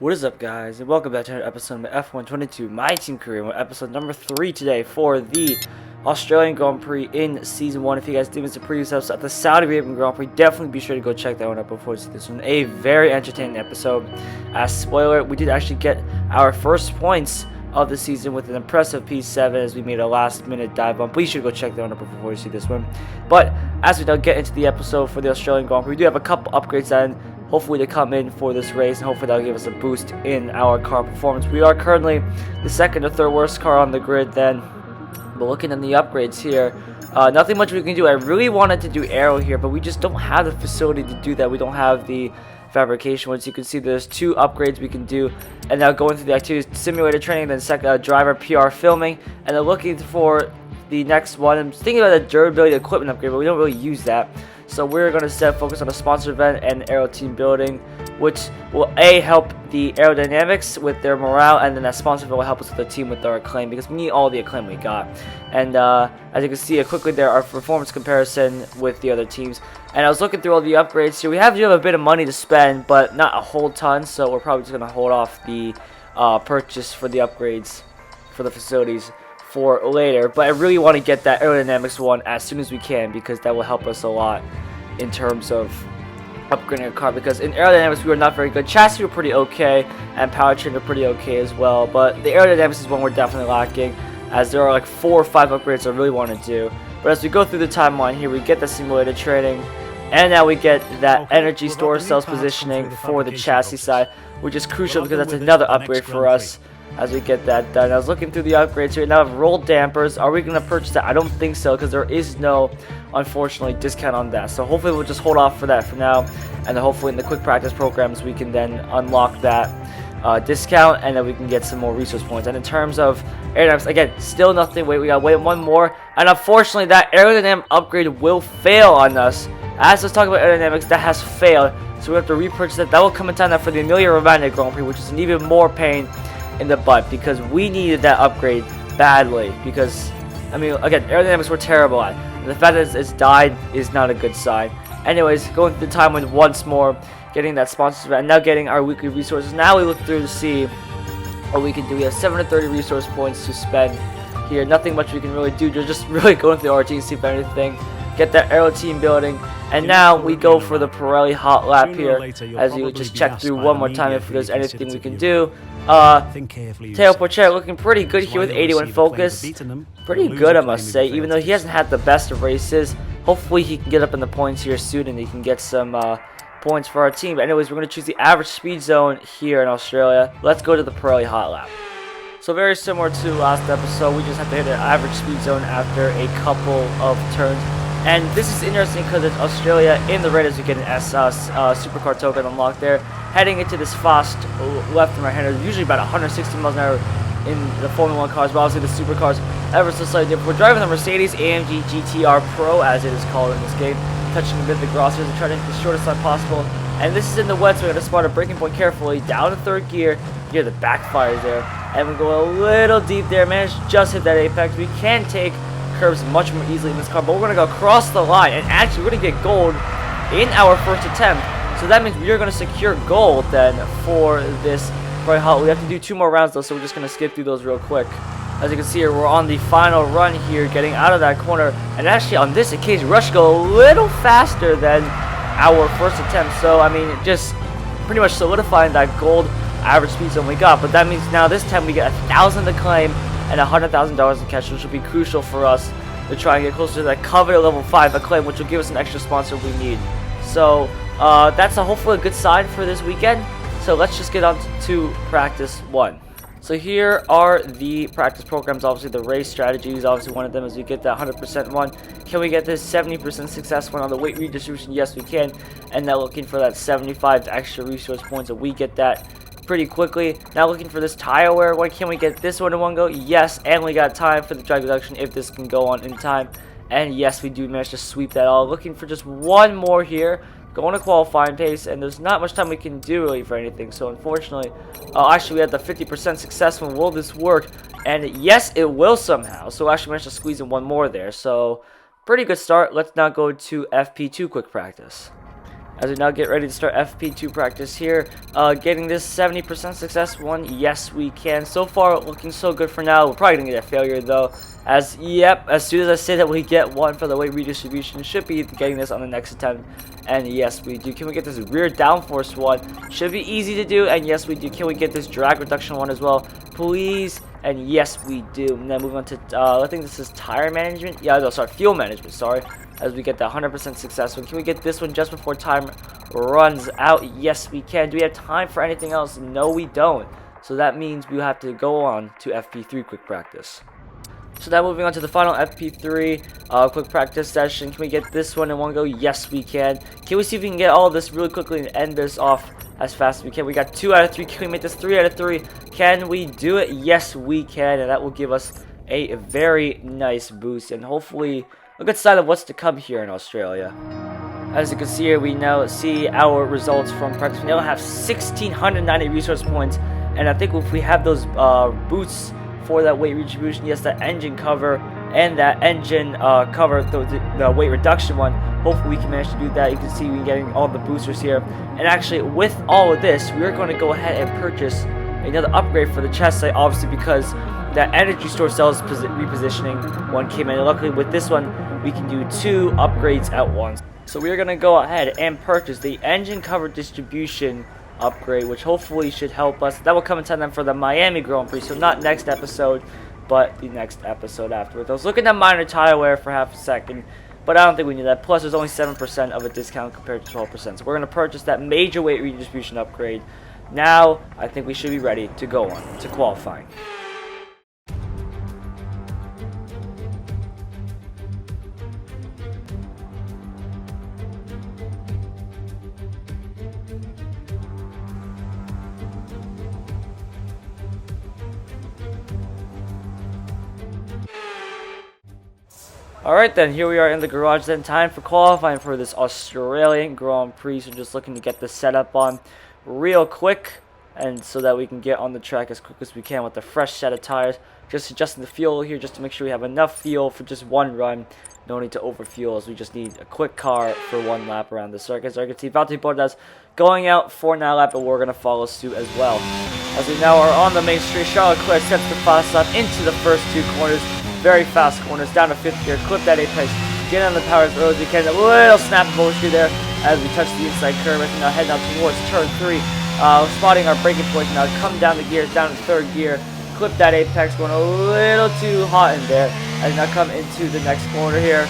What is up, guys, and welcome back to another episode of F122, my team career. We're episode number 3 today for the Australian Grand Prix in Season 1. If you guys didn't miss the previous episode at the Saudi Arabian Grand Prix, definitely be sure to go check that one out before you see this one. A very entertaining episode. As spoiler, we did actually get our first points of the season with an impressive P7 as we made a last-minute dive bump. Please should go check that one out before you see this one. But as we now get into the episode for the Australian Grand Prix, we do have a couple upgrades that hopefully to come in for this race, and hopefully that'll give us a boost in our car performance. We are currently the second or third worst car on the grid then, but looking at the upgrades here, nothing much we can do. I really wanted to do aero here, but we just don't have the facility to do that. We don't have the fabrication. Once you can see, there's 2 upgrades we can do, and now going through the activities: simulator training, then second driver PR filming, and then looking for the next one. I'm thinking about the durability equipment upgrade, but we don't really use that. So we're going to focus on a sponsor event and aero team building, which will help the aerodynamics with their morale, and then that sponsor event will help us with the team with our acclaim, because we need all the acclaim we got. And as you can see quickly there, our performance comparison with the other teams. And I was looking through all the upgrades here. We do have a bit of money to spend, but not a whole ton, so we're probably just going to hold off the purchase for the upgrades for the facilities for later. But I really want to get that aerodynamics one as soon as we can, because that will help us a lot in terms of upgrading a car, because in aerodynamics we were not very good. Chassis were pretty okay, and powertrain were pretty okay as well, but the aerodynamics is one we're definitely lacking, as there are like 4 or 5 upgrades I really want to do. But as we go through the timeline here, we get the simulator training, and now we get that energy storage cells positioning for the chassis side, which is crucial because that's another upgrade for us as we get that done. I was looking through the upgrades here. Now, roll dampers, are we going to purchase that? I don't think so, because there is no, unfortunately, discount on that. So hopefully we'll just hold off for that for now, and then hopefully in the quick practice programs we can then unlock that discount, and then we can get some more resource points. And in terms of aerodynamics, again, still nothing. We gotta wait one more, and unfortunately that aerodynamic upgrade will fail on us. As let's talk about aerodynamics, that has failed, so we have to repurchase it. That will come in time now for the Emilia-Romagna Grand Prix, which is an even more pain in the butt, because we needed that upgrade badly. Because, I mean, again, aerodynamics were terrible at, and the fact that it's died is not a good sign. Anyways, going through the timeline once more, getting that sponsorship, and now getting our weekly resources. Now we look through to see what we can do. We have 730 resource points to spend here. Nothing much we can really do. You're just really going through the RT and see if anything. Get that aero team building, and now we go for the Pirelli Hot Lap here, as you just check through one more time if there's anything we can do. Teo Porcher looking pretty good here with 81 focus. Pretty good, I must say, even though he hasn't had the best of races. Hopefully he can get up in the points here soon, and he can get some points for our team. But anyways, we're going to choose the average speed zone here in Australia. Let's go to the Pirelli Hot Lap. So very similar to last episode, we just have to hit an average speed zone after a couple of turns. And this is interesting because it's Australia in the red as we get an supercar token unlocked there. Heading into this fast left and right hander, usually about 160 miles an hour in the Formula 1 cars, but obviously the supercars ever so slightly different. We're driving the Mercedes AMG GTR Pro, as it is called in this game, touching a bit of the crossers and trying to hit the shortest line possible. And this is in the wet, so we're going to spot a braking point carefully, down to 3rd gear. Here the backfires there, and we go a little deep there, managed to just hit that apex. We can take curves much more easily in this car, but we're going to go across the line, and actually we're going to get gold in our first attempt. So that means we are going to secure gold then for this very hot. We have to do 2 more rounds though, so we're just going to skip through those real quick. As you can see here, we're on the final run here, getting out of that corner, and actually on this occasion, Rush go a little faster than our first attempt. So I mean, just pretty much solidifying that gold average speed zone we got. But that means now this time we get 1,000 to claim and $100,000 in cash, which will be crucial for us to try and get closer to that coveted level 5 acclaim, which will give us an extra sponsor we need. So that's hopefully a good sign for this weekend. So let's just get on to practice 1. So here are the practice programs. Obviously the race strategy is obviously one of them, as we get that 100% one. Can we get this 70% success one on the weight redistribution? Yes, we can. And now looking for that 75 extra resource points, and we get that pretty quickly. Now looking for this tire wear. Why can't we get this one in one go? Yes, and we got time for the drag reduction if this can go on in time. And yes, we do manage to sweep that all. Looking for just one more here. Going to qualifying pace, and there's not much time we can do really for anything. So unfortunately, actually we had the 50% success one. Will this work? And yes, it will somehow. So actually managed to squeeze in one more there. So pretty good start. Let's now go to FP2 quick practice. as we now get ready to start Fp2 practice here. Getting this 70% success one, yes we can. So far looking so good for now. We're probably gonna get a failure though, as soon as I say that we get one for the weight redistribution, should be getting this on the next attempt. And yes we do. Can we get this rear downforce one? Should be easy to do, and yes we do. Can we get this drag reduction one as well, please? And yes we do. And then move on to I think this is tire management. Yeah, no, sorry, fuel management, sorry. As we get the 100% success one. Can we get this one just before time runs out? Yes we can. Do we have time for anything else? No we don't. So that means we have to go on to FP3 quick practice. So now moving on to the final FP3 quick practice session. Can we get this one in one go? Yes we can. Can we see if we can get all of this really quickly and end this off as fast as we can? We got 2 out of 3. Can we make this 3 out of 3? Can we do it? Yes we can, and that will give us a very nice boost and hopefully a good sign of what's to come here in Australia. As you can see here, we now see our results from practice. We now have 1,690 resource points, and I think if we have those boosts for that weight redistribution, yes, that engine cover and that engine cover, the weight reduction one, hopefully we can manage to do that. You can see we're getting all the boosters here, and actually with all of this, we're going to go ahead and purchase another upgrade for the chest site, obviously because that energy store cells repositioning one came in. Luckily with this one, we can do 2 upgrades at once. So we are going to go ahead and purchase the engine cover distribution upgrade, which hopefully should help us. That will come in time for the Miami Grand Prix, so not next episode, but the next episode afterwards. I was looking at minor tire wear for half a second, but I don't think we need that. Plus, there's only 7% of a discount compared to 12%. So we're going to purchase that major weight redistribution upgrade. Now, I think we should be ready to go on to qualifying. Alright then, here we are in the garage then. Time for qualifying for this Australian Grand Prix. So just looking to get the setup on real quick, and so that we can get on the track as quick as we can with a fresh set of tires. Just adjusting the fuel here just to make sure we have enough fuel for just one run. No need to overfuel, as we just need a quick car for one lap around the circuit. So I can see Valtteri Bottas going out for an lap, but we're going to follow suit as well. As we now are on the main street, Charles Leclerc sets the fast lap into the first 2 corners. Very fast corners, down to 5th gear, clip that apex, get on the power as early as we can. A little snap of oversteer there as we touch the inside curve. And now heading out towards turn 3, spotting our braking point. Now come down the gears, down to 3rd gear, clip that apex, going a little too hot in there. As now come into the next corner here.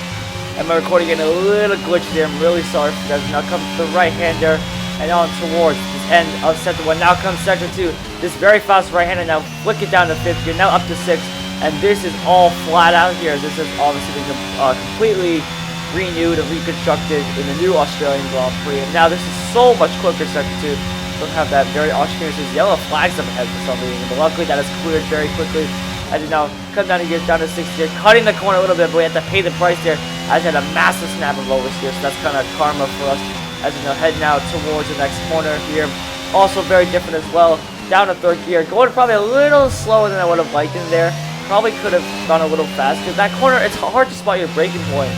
And my recording getting a little glitchy there. I'm really sorry for that. Now come to the right hander and on towards this end of sector 1. Now comes sector 2. This very fast right hander now flick it down to 5th gear, now up to 6th. And this is all flat out here. This is obviously been completely renewed and reconstructed in the new Australian Grand Prix. And now this is so much quicker, sector 2. Don't have that very Australian yellow flags up ahead for some reason. But luckily that is cleared very quickly. As it now comes down to gears, down to 6th gear, cutting the corner a little bit, but we have to pay the price there. As it had a massive snap of oversteer, so that's kind of karma for us. As we now head now towards the next corner here. Also very different as well. Down to 3rd gear, going probably a little slower than I would have liked in there. Probably could have gone a little faster. That corner, it's hard to spot your braking point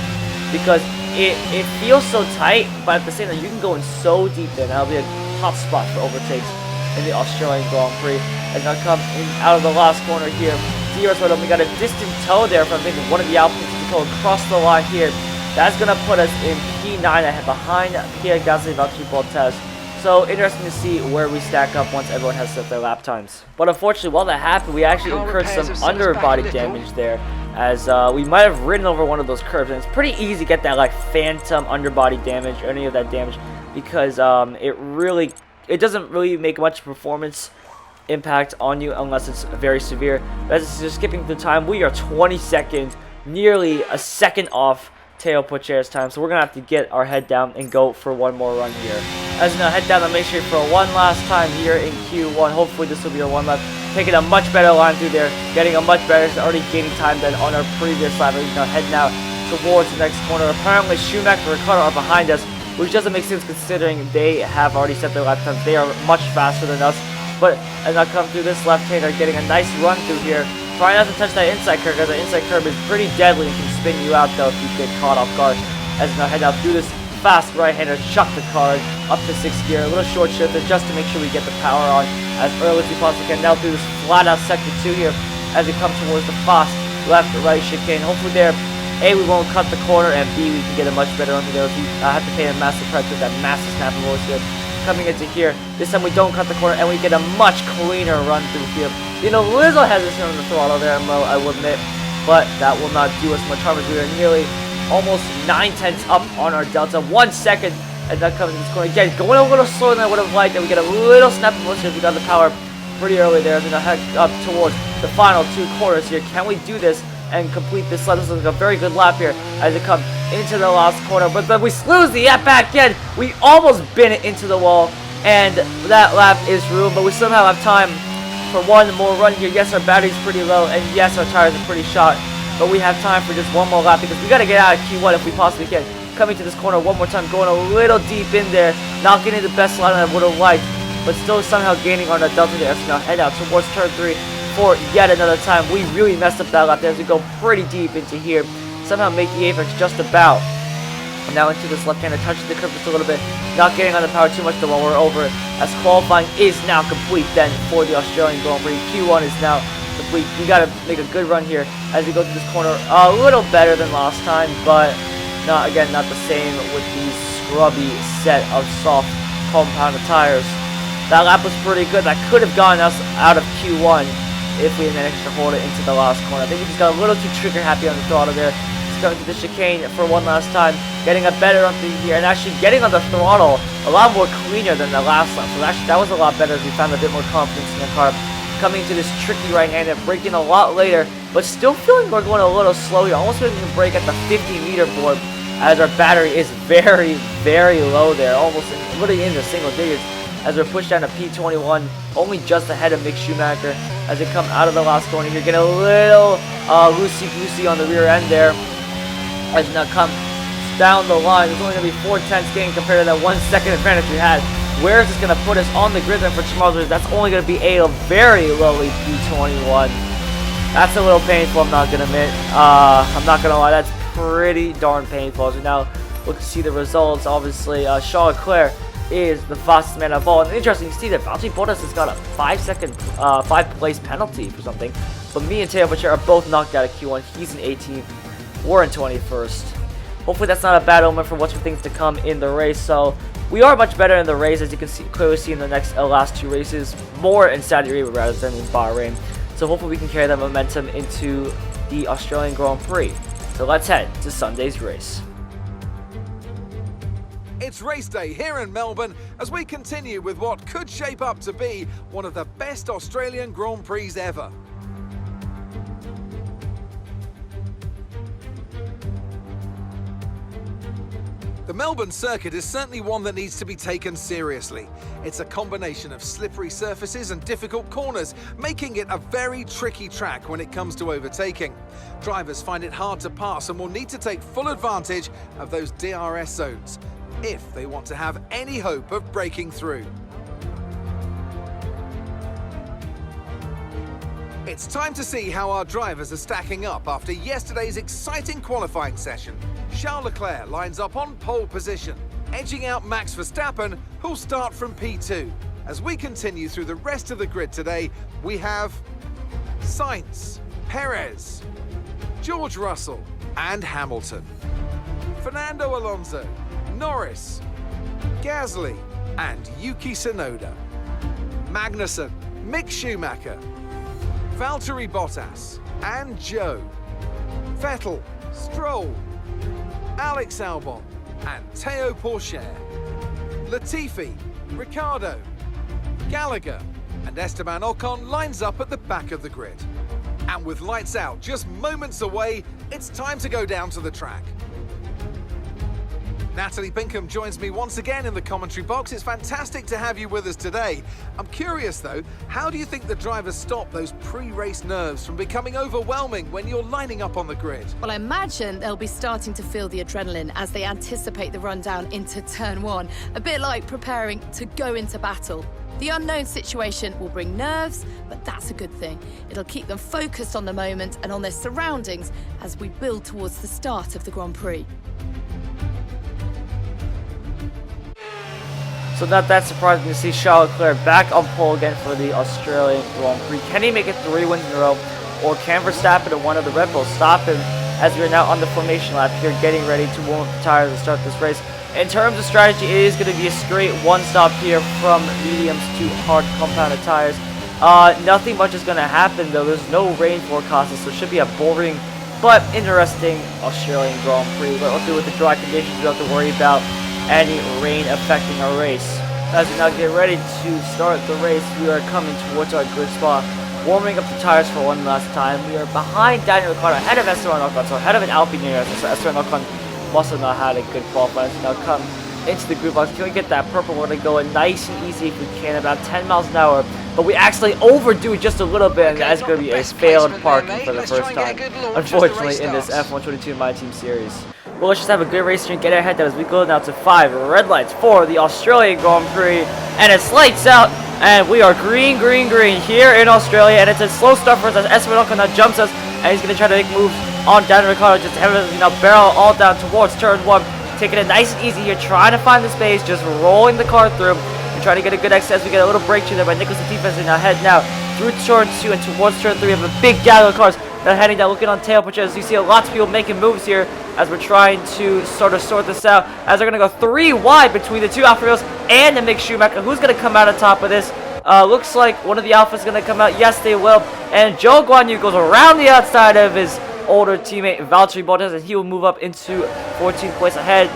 because it feels so tight, but at the same time, you can go in so deep there. That'll be a top spot for overtakes in the Australian Grand Prix. And now come in out of the last corner here. We got a distant toe there from, I think, one of the Alpines to go across the line here. That's going to put us in P9 ahead behind Pierre Gasly, Valtteri Bottas. So interesting to see where we stack up once everyone has set their lap times. But unfortunately, while that happened, we actually incurred some underbody damage there, as we might have ridden over one of those curves. And it's pretty easy to get that like phantom underbody damage or any of that damage, because it doesn't really make much performance impact on you unless it's very severe. But as it's just skipping through time, we are 20 seconds, nearly a second off Teo Pocher's time, so we're gonna have to get our head down and go for one more run here. As we now head down the main street for one last time here in Q1. Hopefully this will be our one lap. Taking a much better line through there, getting a much better, already gaining time than on our previous lap. We're now heading out towards the next corner. Apparently Schumacher and Ricardo are behind us, which doesn't make sense considering they have already set their lap times. They are much faster than us. But as I come through this left-hander, getting a nice run through here. Try not to touch that inside curve, because the inside curve is pretty deadly and can spin you out though if you get caught off guard. As I head out through this fast right-hander, chuck the card up to 6th gear, a little short shifter just to make sure we get the power on as early as we possibly can. Now through this flat out sector 2 here as we come towards the fast left-right chicane. Hopefully there, A, we won't cut the corner, and B, we can get a much better under there. I have to pay a massive price with that massive snap of voice here. Coming into here, this time we don't cut the corner, and we get a much cleaner run through here. You know, little hesitant on the throttle there, Mo, I will admit, but that will not do us much harm as we are nearly almost 9/10 up on our delta. 1 second, and that comes in this corner. Again, going a little slower than I would have liked, and we get a little snap of motion as we got the power pretty early there. As we head up towards the final 2 corners here. Can we do this and complete this lap? This looks like a very good lap here as it comes into the last corner, but then we lose the back end. We almost bin it into the wall, and that lap is ruined, but we somehow have time for one more run here. Yes, our battery's pretty low, and yes, our tires are pretty shot, but we have time for just one more lap because we got to get out of Q1 if we possibly can. Coming to this corner one more time, going a little deep in there, not getting the best line I would have liked, but still somehow gaining on the delta there. So now head out towards turn 3 for yet another time. We really messed up that lap there as we go pretty deep into here. Somehow make the apex just about. And now into this left-hander, touching the curve just a little bit, not getting on the power too much though while we're over it, as qualifying is now complete then for the Australian Grand Prix. Q1 is now complete. We got to make a good run here as we go through this corner. A little better than last time, but not the same with these scrubby set of soft compounded tires. That lap was pretty good. That could have gotten us out of Q1 if we had managed to hold it into the last corner. I think we just got a little too trigger happy on the throttle there. Just going to the chicane for one last time, getting a better run through here, and actually getting on the throttle a lot more cleaner than the last lap. So actually that was a lot better as we found a bit more confidence in the car. Coming to this tricky right-hander, braking a lot later, but still feeling we're going a little slow here. Almost making a break at the 50-meter board as our battery is very, very low there, almost really in the single digits. As we're pushed down to P21, only just ahead of Mick Schumacher as they come out of the last corner here. Get a little loosey-goosey on the rear end there as we now come down the line. There's only going to be 4/10 gain compared to that 1 second advantage we had. Where is this going to put us on the grid then for tomorrow's race? That's only going to be a very lowly P21. That's a little painful, I'm not going to admit. I'm not going to lie, that's pretty darn painful. As we now look to see the results, obviously, Charles Leclerc is the fastest man of all. And interesting to see that Valtteri Bottas has got a 5-place penalty for something. But me and Teo Bachar are both knocked out of Q1. He's in 18th. We're in 21st. Hopefully that's not a bad omen for what's for things to come in the race. So we are much better in the race, as you can clearly see in the last 2 races. More in Saudi Arabia rather than in Bahrain. So hopefully we can carry that momentum into the Australian Grand Prix. So let's head to Sunday's race. It's race day here in Melbourne as we continue with what could shape up to be one of the best Australian Grand Prix ever. The Melbourne circuit is certainly one that needs to be taken seriously. It's a combination of slippery surfaces and difficult corners, making it a very tricky track when it comes to overtaking. Drivers find it hard to pass and will need to take full advantage of those DRS zones if they want to have any hope of breaking through. It's time to see how our drivers are stacking up after yesterday's exciting qualifying session. Charles Leclerc lines up on pole position, edging out Max Verstappen, who'll start from P2. As we continue through the rest of the grid today, we have Sainz, Perez, George Russell and Hamilton, Fernando Alonso, Norris, Gasly and Yuki Tsunoda, Magnussen, Mick Schumacher, Valtteri Bottas and Joe, Vettel, Stroll, Alex Albon and Teo Pourchaire, Latifi, Ricciardo, Gallagher and Esteban Ocon lines up at the back of the grid. And with lights out just moments away, it's time to go down to the track. Natalie Pinkham joins me once again in the commentary box. It's fantastic to have you with us today. I'm curious though, how do you think the drivers stop those pre-race nerves from becoming overwhelming when you're lining up on the grid? Well, I imagine they'll be starting to feel the adrenaline as they anticipate the rundown into turn 1, a bit like preparing to go into battle. The unknown situation will bring nerves, but that's a good thing. It'll keep them focused on the moment and on their surroundings as we build towards the start of the Grand Prix. So not that surprising to see Charles Leclerc back on pole again for the Australian Grand Prix. Can he make it 3 wins in a row? Or can Verstappen and one of the Red Bulls stop him as we are now on the formation lap here, getting ready to warm up the tires and start this race? In terms of strategy, it is going to be a straight one-stop here from mediums to hard compounded tires. Nothing much is going to happen though. There's no rain forecasted, so it should be a boring but interesting Australian Grand Prix. But luckily with the dry conditions, we don't have to worry about any rain affecting our race. As we now get ready to start the race, we are coming towards our grid spot, warming up the tires for one last time. We are behind Daniel Ricciardo, ahead of Esteban Ocon, so ahead of an Alpine here. So Esteban Ocon must have not had a good qualifying. So now come into the group box. Can we get that purple? We're going to go nice and easy if we can, about 10 miles an hour. But we actually overdo it just a little bit, and that's going to be a failed parking for the first time, unfortunately, in this F122 My Team series. Well, let's just have a good race here and get ahead as we go now to 5 red lights for the Australian Grand Prix. And it's lights out, and we are green, green, green here in Australia. And it's a slow start for us as Esteban Ocon now jumps us, and he's going to try to make moves on Daniel Ricciardo, just having barrel all down towards turn 1. Taking it nice and easy here, trying to find the space, just rolling the car through. Trying to get a good exit as we get a little breakthrough there by Nicholas Latifi in our head now through turn 2 and towards turn 3. We have a big gaggle of cars that are heading down, looking on tail push as you see a lot of people making moves here as we're trying to sort of sort this out. As they're going to go 3 wide between the 2 Alfa Romeos and the Mick Schumacher. Who's going to come out on top of this? Looks like one of the Alphas is going to come out. Yes, they will. And Zhou Guanyu goes around the outside of his older teammate Valtteri Bottas, and he will move up into 14th place ahead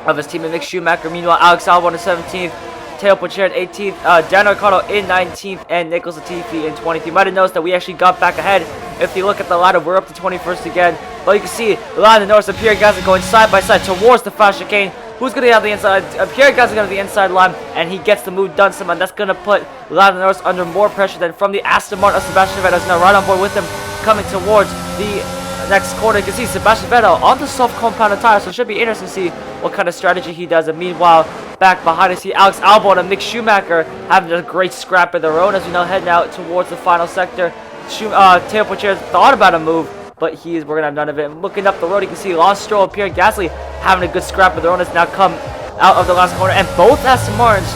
of his teammate Mick Schumacher. Meanwhile, Alex Albon is 17th. Teo Pocher in 18th, Daniel Ricciardo in 19th, and Nicholas Latifi in 20th. You might have noticed that we actually got back ahead. If you look at the ladder, we're up to 21st again. But you can see Lando Norris and Pierre Gasly going side by side towards the fast chicane. Who's going to have the inside? Pierre Gasly going to the inside line, and he gets the move done somehow. That's going to put Lando Norris under more pressure than from the Aston Martin of Sebastian Vettel. Is now right on board with him, coming towards the next corner. You can see Sebastian Vettel on the soft compounded tire, so it should be interesting to see what kind of strategy he does. And meanwhile, back behind us, see Alex Albon and Mick Schumacher having a great scrap of their own as we now head out towards the final sector. Teo Pocher thought about a move, but we're going to have none of it. And looking up the road, you can see Lance Stroll and Pierre Gasly having a good scrap of their own as now come out of the last corner. And both Aston Martins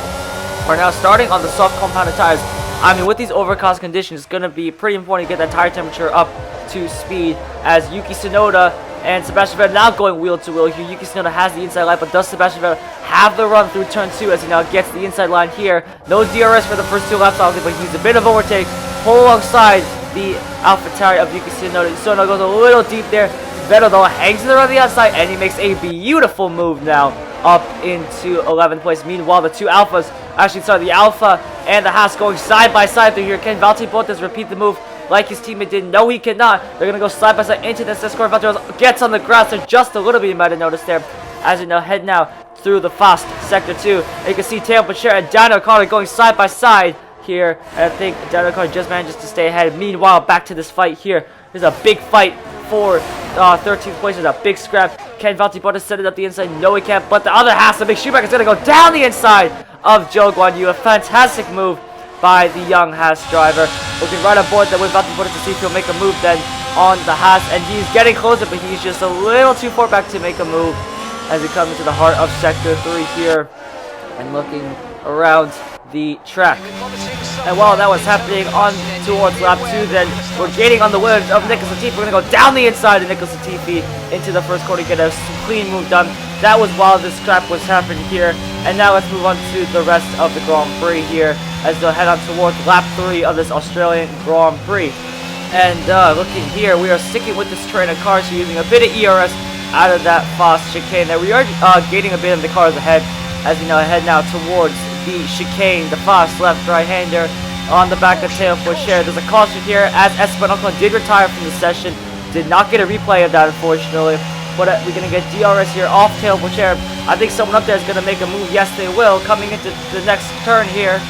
are now starting on the soft compounded tires. I mean, with these overcast conditions, it's going to be pretty important to get that tire temperature up to speed as Yuki Tsunoda and Sebastian Vettel now going wheel to wheel here. Yuki Tsunoda has the inside line, but does Sebastian Vettel have the run through turn 2 as he now gets the inside line here? No DRS for the first 2 laps, obviously, but he needs a bit of overtake. Pull alongside the AlphaTauri of Yuki Tsunoda. Tsunoda goes a little deep there. Vettel though hangs there on the outside, and he makes a beautiful move now up into 11th place. Meanwhile, the 2 Alphas, the Alpha and the Haas going side by side through here. Can Valtteri Bottas repeat the move like his teammate did? No, he cannot. They're going to go side by side into this score. Valtteri gets on the grass there just a little bit, you might have noticed there, as we now head now through the fast sector 2. And you can see Teo Pocher and Daniel Ricciardo going side by side here, and I think Daniel Ricciardo just manages to stay ahead. Meanwhile, back to this fight here. There's a big fight for 13th place. There's a big scrap. Can Valtteri Bottas set it up the inside? No, he can't. But the other half, the big Schumacher, is going to go down the inside of Zhou Guanyu. A fantastic move by the young Haas driver. Looking right on board there with Valtteri Bottas to see if he'll make a move then on the Haas. And he's getting closer, but he's just a little too far back to make a move as we come into the heart of Sector 3 here. And looking around the track. And while that was happening on towards lap 2, then we're gaining on the wheels of Nicholas Latifi. We're going to go down the inside of Nicholas Latifi into the first corner, get a clean move done. That was while this scrap was happening here. And now let's move on to the rest of the Grand Prix here as they'll head on towards lap 3 of this Australian Grand Prix. And looking here, we are sticking with this train of cars here, using a bit of ERS out of that fast chicane there. We are gaining a bit of the cars ahead as we now head now towards the chicane, the fast left right-hander on the back of Teo Pocher. There's a caution here as Esteban Ocon did retire from the session. Did not get a replay of that, unfortunately. But we're going to get DRS here off Teo Pocher. I think someone up there is going to make a move. Yes, they will. Coming into the next turn here.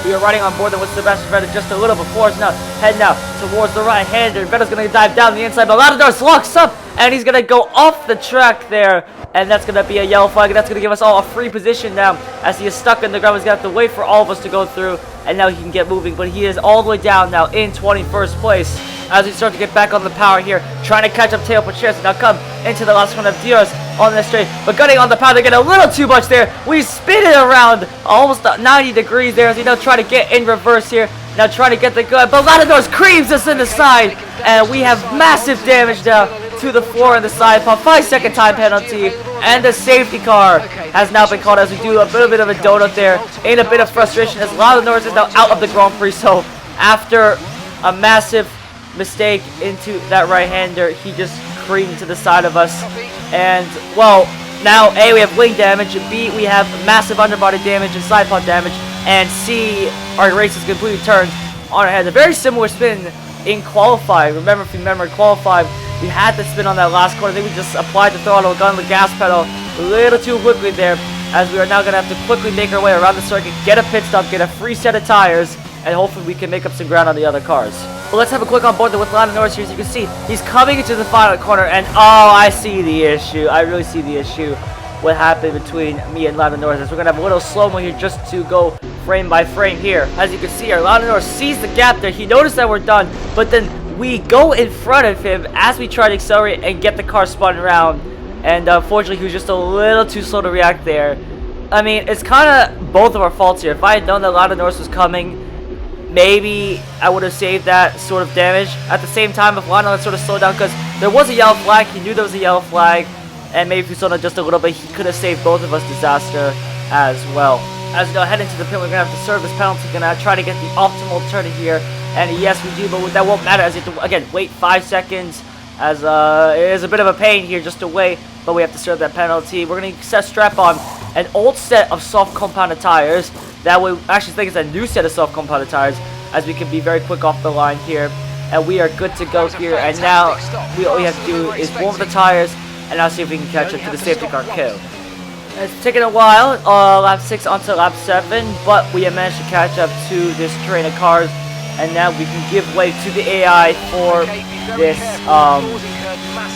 We are riding on board with Sebastian Vettel just a little before us now. Head now towards the right-hander. Vettel's going to dive down the inside, but Lando Norris locks up, and he's going to go off the track there. And that's going to be a yellow flag. And that's going to give us all a free position now as he is stuck in the ground. He's going to have to wait for all of us to go through. And now he can get moving. But he is all the way down now in 21st place as we start to get back on the power here. Trying to catch up Teo Pocher. So now come into the last corner of Dios on the straight. But getting on the power, they get a little too much there. We spin it around almost 90 degrees there as we now try to get in reverse here. Now trying to get the good, but Latadors creams us in the side, and we have massive damage now to the floor in the side pod. 5-second time penalty, and the safety car has now been called as we do a little bit of a donut there in a bit of frustration as Latadors is now out of the Grand Prix. So after a massive mistake into that right-hander, he just creamed to the side of us, and well, now A, we have wing damage, B, we have massive underbody damage and side pod damage, and C, our race is completely turned on our head. A very similar spin in qualifying. Remember, if you remember in qualifying, we had to spin on that last corner. Then we just applied the throttle, got on the gas pedal a little too quickly there, as we are now going to have to quickly make our way around the circuit, get a pit stop, get a free set of tires, and hopefully we can make up some ground on the other cars. Well, let's have a quick on board with Lando Norris here. As you can see, he's coming into the final corner, and oh, I see the issue. I really see the issue. What happened between me and Lando Norris. We're going to have a little slow-mo here just to go frame by frame here. As you can see here, Lando Norris sees the gap there. He noticed that we're done, but then we go in front of him as we try to accelerate and get the car spun around. And unfortunately, he was just a little too slow to react there. I mean, it's kind of both of our faults here. If I had known that Lando Norris was coming, maybe I would have saved that sort of damage. At the same time, if Lando had sort of slowed down, because there was a yellow flag, he knew there was a yellow flag, and maybe if he slowed down just a little bit, he could have saved both of us disaster as well. As we go head into the pit, we're going to have to serve this penalty. We're going to try to get the optimal turn here, and yes, we do, but that won't matter as you have to, again, wait 5 seconds, as it is a bit of a pain here just to wait, but we have to serve that penalty. We're going to strap on an old set of soft compounded tires. That way, actually think it's a new set of soft compounded tires, as we can be very quick off the line here, and we are good to go here. And now all we have to do is warm the tires, and now see if we can catch up to the safety car kill. It's taken a while, lap 6 onto lap 7, but we have managed to catch up to this train of cars, and now we can give way to the AI for this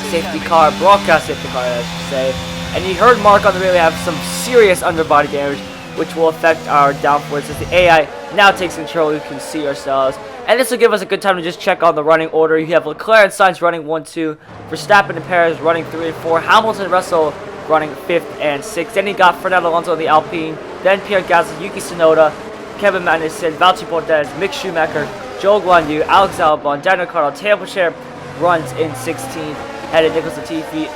safety car, broadcast safety car, I should say. And you heard Mark on the radio have some serious underbody damage, which will affect our downforce as the AI now takes control. We can see ourselves, and this will give us a good time to just check on the running order. You have Leclerc and Sainz running 1-2, Verstappen and Perez running 3 and 4, Hamilton and Russell running 5th and 6th. Then you got Fernando Alonso on the Alpine, then Pierre Gasly, Yuki Tsunoda, Kevin Magnussen, Valtteri Bottas, Mick Schumacher, Zhou Guanyu, Alex Albon, Daniel Ricciardo, Teo Pacher runs in 16th, headed Nicholas Latifi,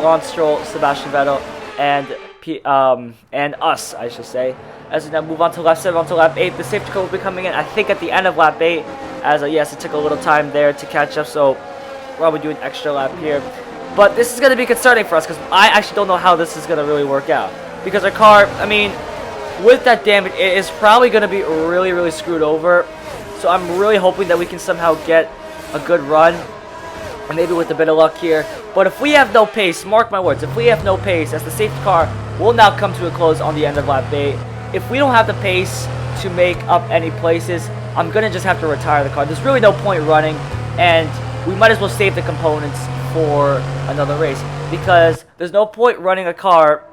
Lance Stroll, Sebastian Vettel, and us, I should say. As we now move on to lap 7, on to lap 8, the safety car will be coming in, I think, at the end of lap 8, as yes, it took a little time there to catch up, so we'll probably do an extra lap here. But this is going to be concerning for us, because I actually don't know how this is going to really work out. Because our car, I mean, with that damage, it is probably going to be really, really screwed over. So I'm really hoping that we can somehow get a good run, and maybe with a bit of luck here. But if we have no pace, mark my words, if we have no pace, as the safety car will now come to a close on the end of lap 8, if we don't have the pace to make up any places, I'm going to just have to retire the car. There's really no point running, and we might as well save the components for another race, because there's no point running a car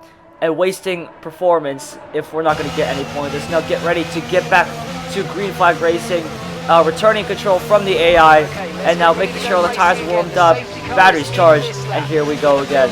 and wasting performance if we're not going to get any pointers. Now get ready to get back to green flag racing, returning control from the AI, and now making sure all the tires are warmed up, batteries charged, and here we go again.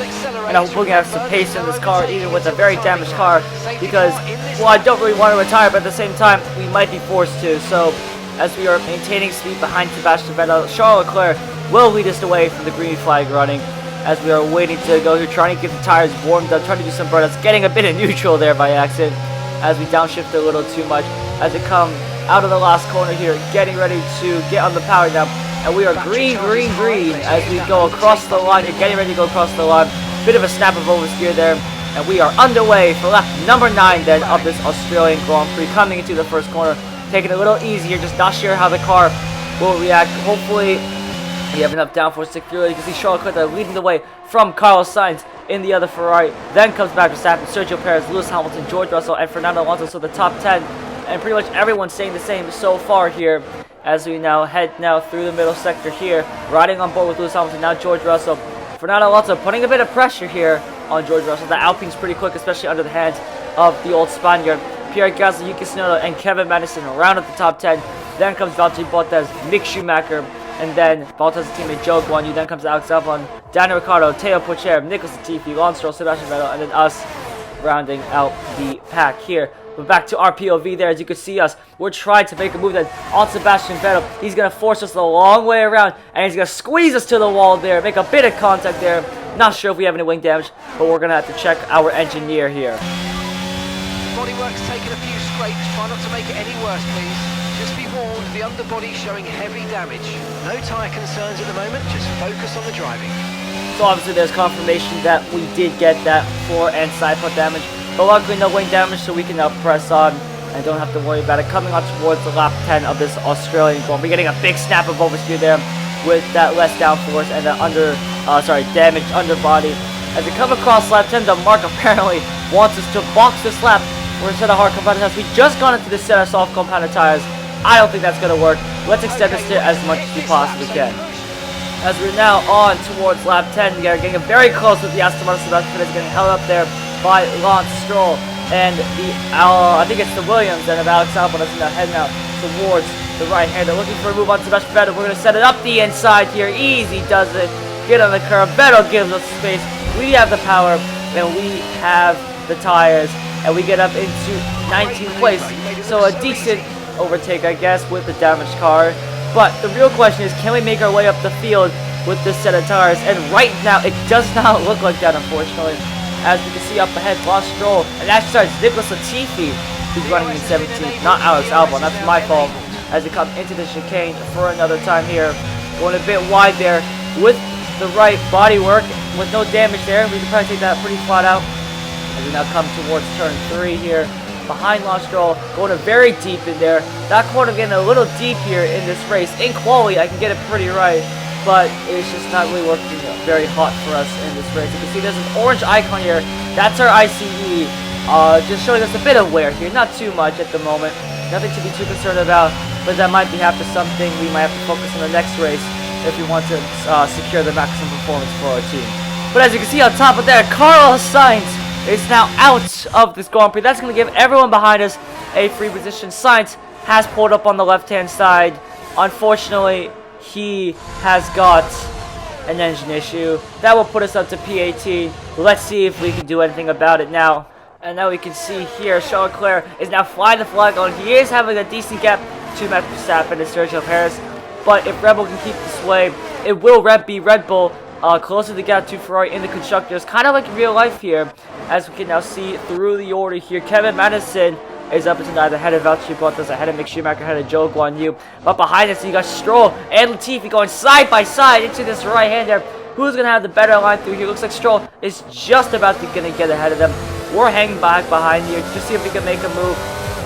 And I hope we're going to have some pace in this car, even with a very damaged car, because, well, I don't really want to retire, but at the same time, we might be forced to. So, as we are maintaining speed behind Sebastian Vettel, Charles Leclerc will lead us away from the green flag running, as we are waiting to go here, trying to get the tires warmed up, trying to do some burnouts, getting a bit of neutral there by accident, as we downshift a little too much, as we come out of the last corner here, getting ready to get on the power now, and we are green, green, green, as we go across the line, and getting ready to go across the line, bit of a snap of oversteer there, and we are underway for lap number 9 then of this Australian Grand Prix, coming into the first corner, taking it a little easy here, just not sure how the car will react. Hopefully we have enough downforce to secure. You can see Charles Leclerc leading the way from Carlos Sainz in the other Ferrari. Then comes back to Verstappen, Sergio Perez, Lewis Hamilton, George Russell, and Fernando Alonso. So the top 10, and pretty much everyone's saying the same so far here, as we now head through the middle sector here, riding on board with Lewis Hamilton, now George Russell. Fernando Alonso putting a bit of pressure here on George Russell. The Alpine's pretty quick, especially under the hands of the old Spaniard. Pierre Gasly, Yuki Tsunoda, and Kevin Magnussen round at the top 10. Then comes Valtteri Bottas, Mick Schumacher, And then Valtteri's teammate Joe Guan Yu. Then comes Alex Albon, Daniel Ricciardo, Teo Pourchaire, Nicholas Latifi, Lance Stroll, Sebastian Vettel, and then us rounding out the pack here. But back to our POV there, as you can see us, we're trying to make a move then on Sebastian Vettel. He's going to force us a long way around, and he's going to squeeze us to the wall there, make a bit of contact there. Not sure if we have any wing damage, but we're going to have to check our engineer here. Bodywork's taken a few scrapes. Try not to make it any worse, please. Just be warned, the underbody showing heavy damage. No tyre concerns at the moment, just focus on the driving. So obviously there's confirmation that we did get that floor and sidepod damage, but luckily no wing damage, so we can now press on and don't have to worry about it. Coming on towards the lap 10 of this Australian Grand Prix, getting a big snap of oversteer there with that less downforce and the damaged underbody. As we come across lap 10, the mark apparently wants us to box this lap. We're a set of hard compounded tires. We just got into this set of soft compounded tires. I don't think that's going to work. Let's extend this to as much as we possibly can. As we're now on towards lap 10, we are getting very close with the Aston Martin. Sebastian Vettel is getting held up there by Lance Stroll and the I think it's the Williams and Alex Albon that's now heading out towards the right hand. They're looking for a move on Sebastian Vettel. We're going to set it up the inside here. Easy does it. Get on the curve. Vettel gives us space. We have the power and we have the tires, and we get up into 19th place. So a decent overtake, I guess, with the damaged car. But the real question is, can we make our way up the field with this set of tires? And right now, it does not look like that, unfortunately. As we can see up ahead, Lance Stroll, and that starts Nicholas Latifi, who's running in 17th, not Alex Albon. That's my fault. As we come into the chicane for another time here, going a bit wide there with the right bodywork, with no damage there. We can probably take that pretty flat out. As we now come towards turn 3 here, behind Lance Stroll, going very deep in there. That corner getting a little deep here in this race. In quality, I can get it pretty right, but it's just not really working very hot for us in this race. You can see there's an orange icon here. That's our ICE, just showing us a bit of wear here. Not too much at the moment. Nothing to be too concerned about, but that might be after something we might have to focus on the next race if we want to secure the maximum performance for our team. But as you can see on top of there, Carlos Sainz is now out of this Grand Prix. That's going to give everyone behind us a free position. Sainz has pulled up on the left-hand side. Unfortunately, he has got an engine issue. That will put us up to P18. Let's see if we can do anything about it now. And now we can see here, Charles Leclerc is now flying the flag on. He is having a decent gap to Max Verstappen and Sergio Perez. But if Red Bull can keep this way, it will be Red Bull closer the gap to Ferrari in the constructors, kind of like in real life here, as we can now see through the order here. Kevin Magnussen is up into ninth, ahead of Valtteri Bottas, ahead of Mick Schumacher, ahead of Joe Guan Yu. But behind us, you got Stroll and Latifi going side by side into this right hand there. Who's going to have the better line through here? Looks like Stroll is just about to get ahead of them. We're hanging back behind here to see if we can make a move.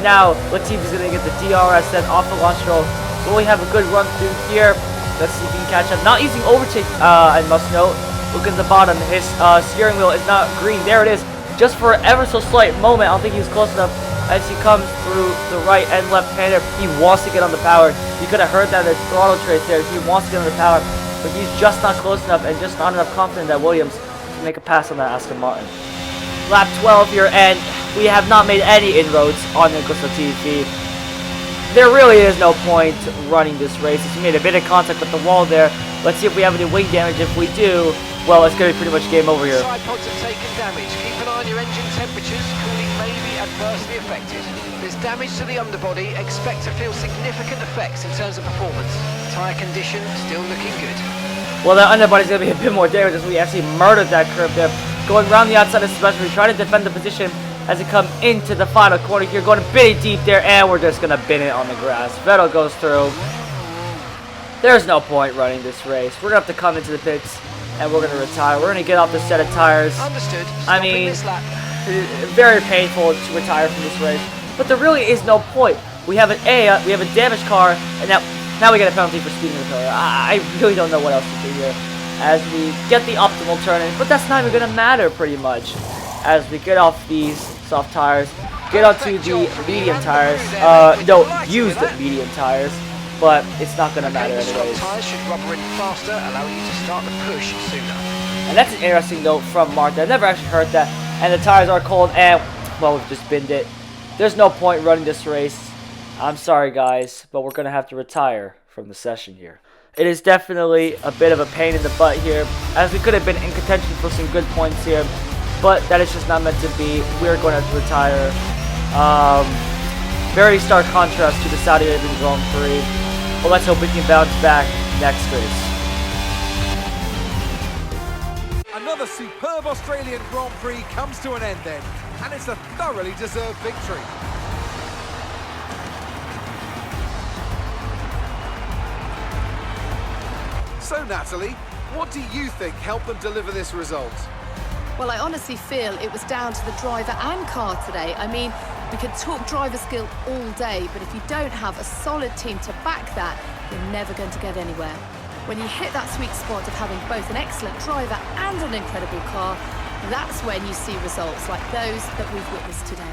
Now, Latifi's going to get the DRS then off of Lance Stroll. Will we have a good run through here? Let's see if we can catch up. Not using overtake, I must note. Look at the bottom. His steering wheel is not green. There it is. Just for an ever so slight moment. I don't think he was close enough. As he comes through the right and left hander, he wants to get on the power. You could have heard that in the throttle trace there. He wants to get on the power, but he's just not close enough and just not enough confident that Williams to make a pass on that Aston Martin. Lap 12 here, and we have not made any inroads on Nicholas Latifi. There really is no point running this race. He made a bit of contact with the wall there. Let's see if we have any wing damage. If we do, well, it's going to be pretty much game over here. Sidepods have taken damage. Keep an eye on your engine temperatures. Cooling may be adversely affected. There's damage to the underbody. Expect to feel significant effects in terms of performance. Tyre condition still looking good. Well, that underbody's going to be a bit more damage as we actually murdered that curve there. Going around the outside especially, trying to defend the position as we come into the final corner here. Going a bit deep there, and we're just going to bin it on the grass. Vettel goes through. There's no point running this race. We're going to have to come into the pits, and we're going to retire. We're going to get off this set of tires. Understood. I mean, very painful to retire from this race. But there really is no point. We have we have a damaged car, and now we get a penalty for speeding the car. I really don't know what else to do here. As we get the optimal turn in, but that's not even going to matter pretty much. As we get off these soft tires, get onto the medium tires. No, use the medium tires, but it's not going to matter anyways. Tires should rubber in faster, allow you to start the push sooner. And that's an interesting note from Mark. I never actually heard that. And the tires are cold, and well, we've just binned it. There's no point running this race. I'm sorry, guys, but we're going to have to retire from the session here. it is definitely a bit of a pain in the butt here, as we could have been in contention for some good points here, but that is just not meant to be. We're going to have to retire. Very stark contrast to the Saudi Arabian Grand Prix, but let's hope we can bounce back next race. Another superb Australian Grand Prix comes to an end then, and it's a thoroughly deserved victory. So Natalie, what do you think helped them deliver this result? Well, I honestly feel it was down to the driver and car today. I mean, we could talk driver skill all day, but if you don't have a solid team to back that, you're never going to get anywhere. When you hit that sweet spot of having both an excellent driver and an incredible car, that's when you see results like those that we've witnessed today.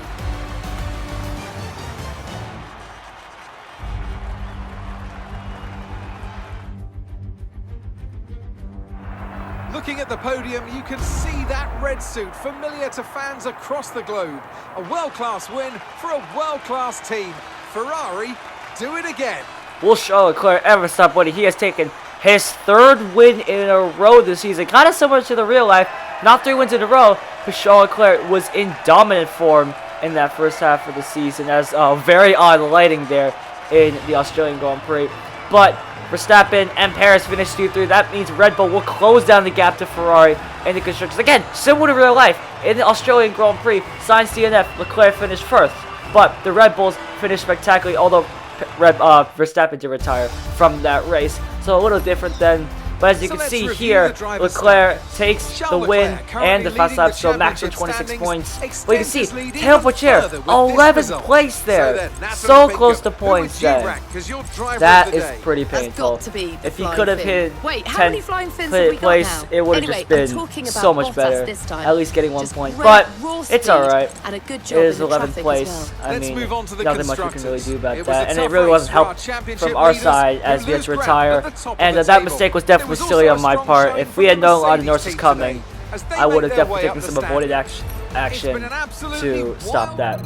Looking at the podium, you can see that red suit familiar to fans across the globe. A world-class win for a world-class team. Ferrari, do it again. Will Charles Leclerc ever stop winning? He has taken his 3rd win in a row this season. Kind of similar to the real life. Not 3 wins in a row, but Charles Leclerc was in dominant form in that first half of the season, as very odd lighting there in the Australian Grand Prix. But Verstappen and Perez finished 2-3. That means Red Bull will close down the gap to Ferrari in the constructors. Again, similar to real life. In the Australian Grand Prix, Sainz DNF, Leclerc finished 1st. But the Red Bulls finished spectacularly, although Verstappen did retire from that race. So a little different then. But as you can see here, Leclerc takes the win and the fast lap, so max for 26 points. But you can see, Tail Chair, 11th place there. So close to points then. That is pretty painful. If he could have hit 10th place, it would have just been so much better. At least getting 1 point. But it's alright. It is 11th place. I mean, nothing much we can really do about that. And it really wasn't helped from our side as we had to retire. And that mistake was definitely silly on my part. If we had known a lot of Norse was coming, I would have definitely taken some avoided action to stop that.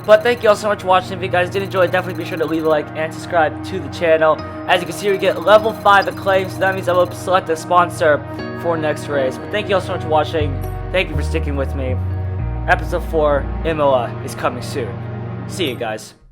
But thank you all so much for watching. If you guys did enjoy, definitely be sure to leave a like and subscribe to the channel. As you can see, we get level 5 acclaim, so that means I will select a sponsor for next race. But thank you all so much for watching. Thank you for sticking with me. Episode 4 Imola is coming soon. See you guys.